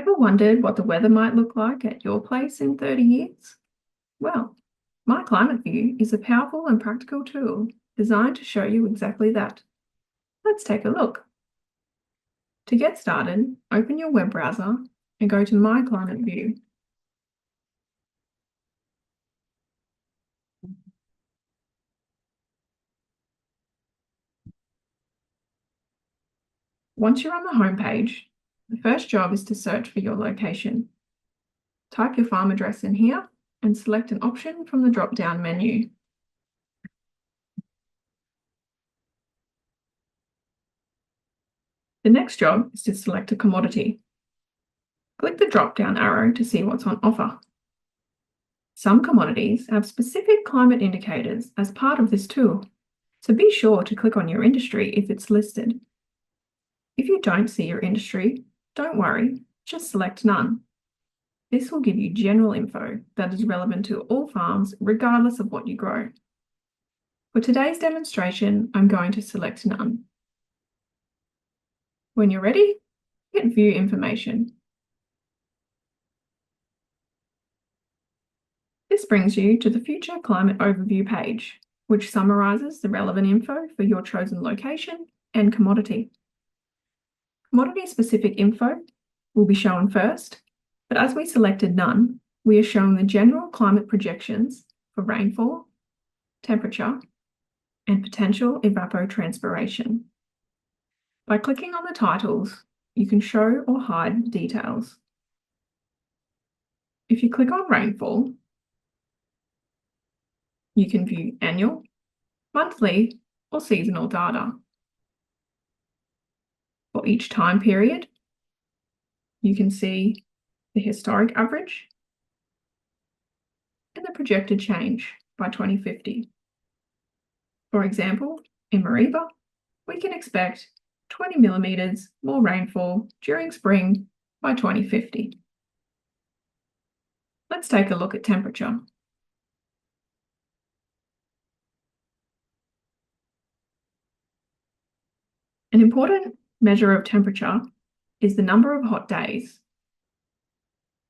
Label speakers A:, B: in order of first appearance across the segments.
A: Ever wondered what the weather might look like at your place in 30 years? Well, My Climate View is a powerful and practical tool designed to show you exactly that. Let's take a look. To get started, open your web browser and go to My Climate View. Once you're on the home page, the first job is to search for your location. Type your farm address in here and select an option from the drop-down menu. The next job is to select a commodity. Click the drop-down arrow to see what's on offer. Some commodities have specific climate indicators as part of this tool, so be sure to click on your industry if it's listed. If you don't see your industry, don't worry, just select none. This will give you general info that is relevant to all farms regardless of what you grow. For today's demonstration, I'm going to select none. When you're ready, hit View Information. This brings you to the Future Climate Overview page, which summarises the relevant info for your chosen location and commodity. Commodity-specific info will be shown first, but as we selected none, we are showing the general climate projections for rainfall, temperature, and potential evapotranspiration. By clicking on the titles, you can show or hide details. If you click on rainfall, you can view annual, monthly, or seasonal data. For each time period, you can see the historic average and the projected change by 2050. For example, in Mareeba, we can expect 20 millimetres more rainfall during spring by 2050. Let's take a look at temperature. An important measure of temperature is the number of hot days,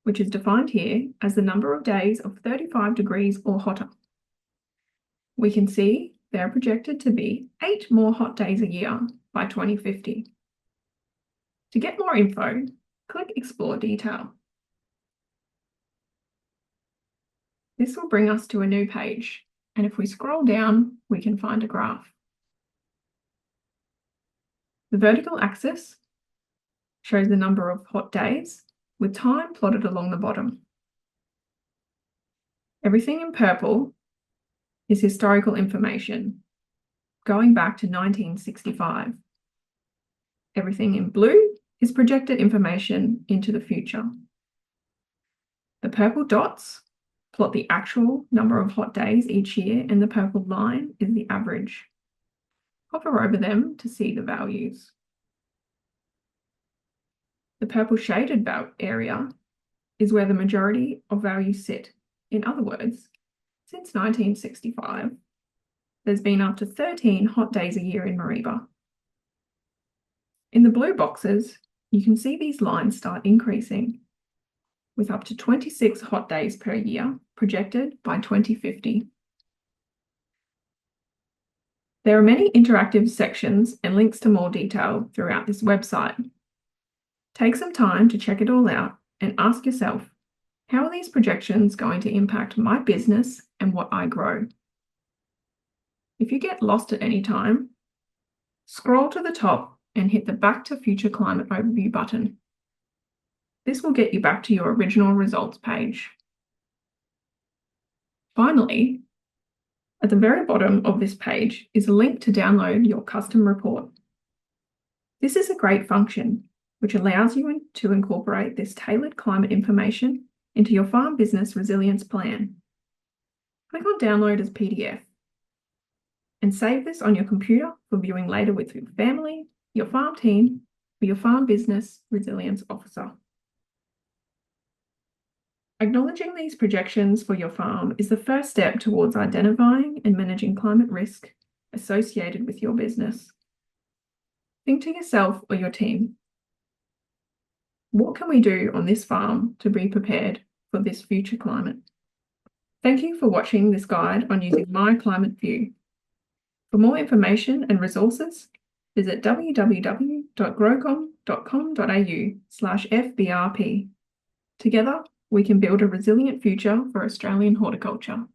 A: which is defined here as the number of days of 35 degrees or hotter. We can see they are projected to be 8 more hot days a year by 2050. To get more info, click Explore Detail. This will bring us to a new page, and if we scroll down, we can find a graph. The vertical axis shows the number of hot days with time plotted along the bottom. Everything in purple is historical information going back to 1965. Everything in blue is projected information into the future. The purple dots plot the actual number of hot days each year, and the purple line is the average. Hover over them to see the values. The purple shaded area is where the majority of values sit. In other words, since 1965, there's been up to 13 hot days a year in Mareeba. In the blue boxes, you can see these lines start increasing, with up to 26 hot days per year projected by 2050. There are many interactive sections and links to more detail throughout this website. Take some time to check it all out and ask yourself, how are these projections going to impact my business and what I grow? If you get lost at any time, scroll to the top and hit the Back to Future Climate Overview button. This will get you back to your original results page. Finally, at the very bottom of this page is a link to download your custom report. This is a great function which allows you to incorporate this tailored climate information into your farm business resilience plan. Click on Download as PDF and save this on your computer for viewing later with your family, your farm team, or your farm business resilience officer. Acknowledging these projections for your farm is the first step towards identifying and managing climate risk associated with your business. Think to yourself or your team, What can we do on this farm to be prepared for this future climate? Thank you for watching this guide on using My Climate View. For more information and resources, visit www.growcom.com.au/FBRP. Together, we can build a resilient future for Australian horticulture.